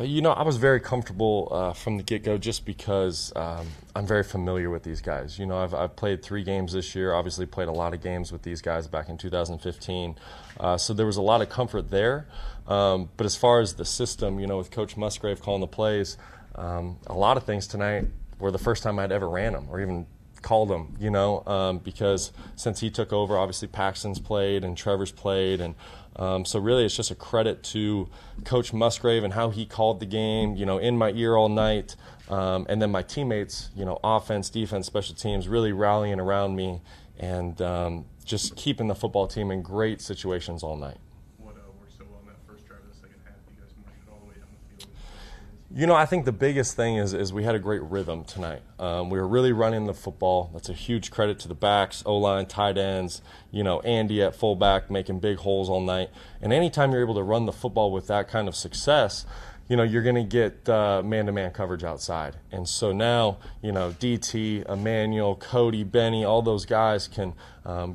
I was very comfortable from the get-go just because I'm very familiar with these guys. I've played 3 games this year, obviously played a lot of games with these guys back in 2015. So there was a lot of comfort there. But as far as the system, with Coach Musgrave calling the plays, a lot of things tonight were the first time I'd ever ran them or even called them, because since he took over, obviously Paxton's played and Trevor's played, and so really it's just a credit to Coach Musgrave and how he called the game, in my ear all night, and then my teammates, offense, defense, special teams, really rallying around me and just keeping the football team in great situations all night. What worked so well in that first drive of the second half? You guys marched it all the way down the field. I think the biggest thing is we had a great rhythm tonight. We were really running the football. That's a huge credit to the backs, O-line, tight ends, Andy at fullback making big holes all night. And anytime you're able to run the football with that kind of success, you're going to get man-to-man coverage outside. And so now, DT, Emmanuel, Cody, Benny, all those guys can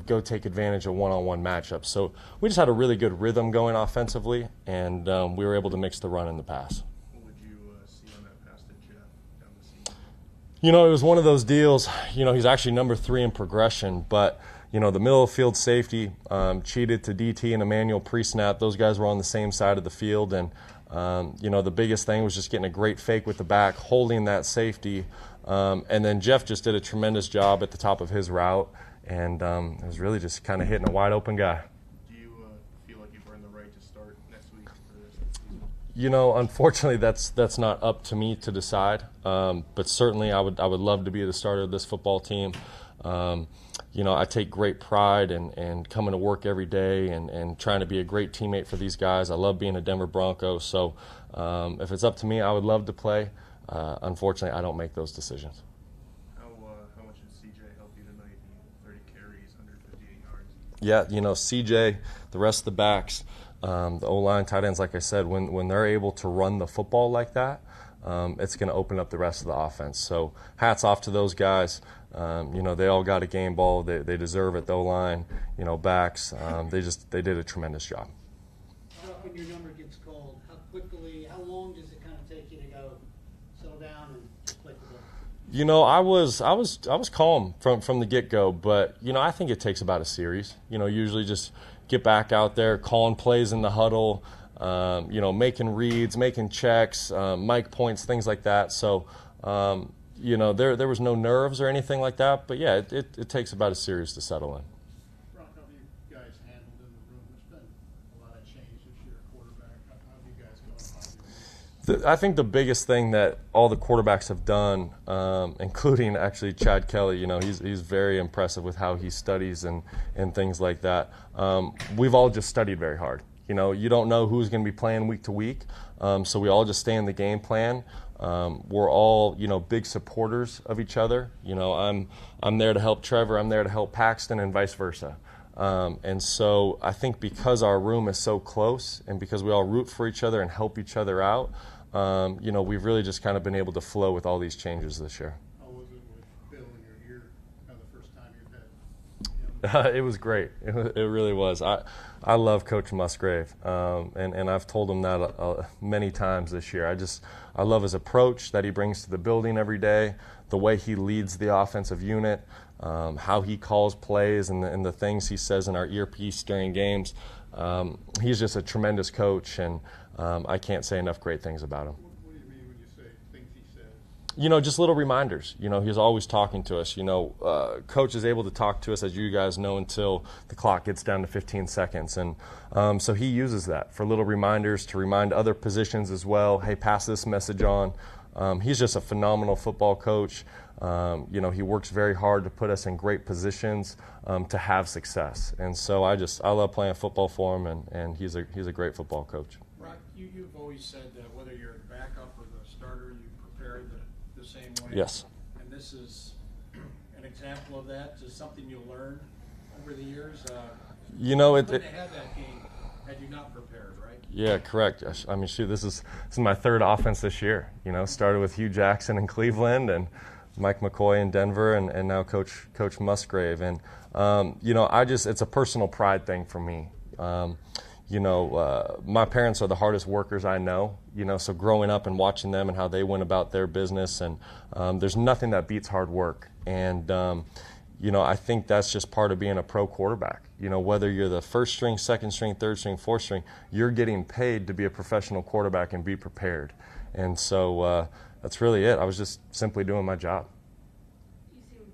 go take advantage of one-on-one matchups. So we just had a really good rhythm going offensively, and we were able to mix the run and the pass. It was one of those deals, he's actually number 3 in progression, but, the middle of field safety cheated to DT and Emmanuel pre-snap. Those guys were on the same side of the field, and, the biggest thing was just getting a great fake with the back, holding that safety, and then Jeff just did a tremendous job at the top of his route, and it was really just kind of hitting a wide-open guy. Unfortunately, that's not up to me to decide. But certainly, I would love to be the starter of this football team. I take great pride in coming to work every day and trying to be a great teammate for these guys. I love being a Denver Bronco. So if it's up to me, I would love to play. Unfortunately, I don't make those decisions. How much did CJ help you tonight? 30 carries, 158 yards. Yeah, CJ, the rest of the backs. The O-line, tight ends, like I said, when they're able to run the football like that, it's going to open up the rest of the offense. So hats off to those guys. They all got a game ball. They deserve it. The O-line, backs, they did a tremendous job. When your number gets called, how long does it kind of take you to go settle down and just play football? I was calm from the get-go, but I think it takes about a series. Usually just get back out there, calling plays in the huddle, making reads, making checks, mic points, things like that. So, there was no nerves or anything like that. But, yeah, it takes about a series to settle in. Brock, how have you guys handled in the room? There's been a lot of change this year, quarterback. How have you guys gone? I think the biggest thing that all the quarterbacks have done, including actually Chad Kelly, he's very impressive with how he studies and things like that. We've all just studied very hard. You don't know who's going to be playing week to week, so we all just stay in the game plan. We're all, big supporters of each other. I'm there to help Trevor, I'm there to help Paxton, and vice versa. And so I think because our room is so close and because we all root for each other and help each other out, we've really just kind of been able to flow with all these changes this year. How was it with Bill in your ear the first time you've had? It was great. It really was. I love Coach Musgrave, and I've told him that many times this year. I love his approach that he brings to the building every day, the way he leads the offensive unit, how he calls plays, and the things he says in our earpiece during games. He's just a tremendous coach, and I can't say enough great things about him. What do you mean when you say things he said? Just little reminders. He's always talking to us. Coach is able to talk to us, as you guys know, until the clock gets down to 15 seconds. And so he uses that for little reminders to remind other positions as well, hey, pass this message on. He's just a phenomenal football coach. He works very hard to put us in great positions to have success. And so I love playing football for him, and he's a great football coach. Brock, you've always said that whether you're a backup or the starter, you prepare the same way. Yes. And this is an example of that. Is something you learned over the years? You couldn't have had that game had you not prepared, right? Yeah, correct. I mean, shoot, this is my third offense this year. Started with Hugh Jackson in Cleveland and Mike McCoy in Denver, and now Coach Musgrave. And it's a personal pride thing for me. my parents are the hardest workers I know, so growing up and watching them and how they went about their business, and there's nothing that beats hard work. And, I think that's just part of being a pro quarterback. Whether you're the first string, second string, third string, fourth string, you're getting paid to be a professional quarterback and be prepared. And so that's really it. I was just simply doing my job. You seemed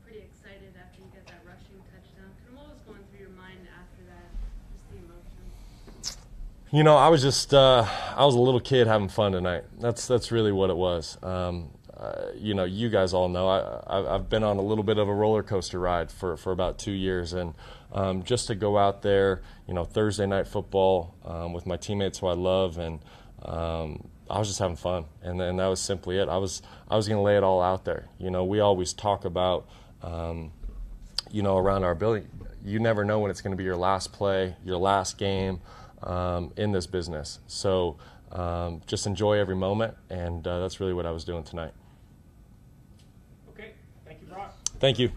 pretty excited after you got that rushing touchdown. What was going through your mind after that, just the emotions? I was just I was a little kid having fun tonight. That's really what it was. You guys all know I've been on a little bit of a roller coaster ride for about 2 years, and just to go out there, Thursday night football with my teammates who I love, and I was just having fun, and that was simply it. I was going to lay it all out there. We always talk about around our ability. You never know when it's going to be your last play, your last game in this business. So just enjoy every moment, and that's really what I was doing tonight. Okay, thank you, Brock. Thank you.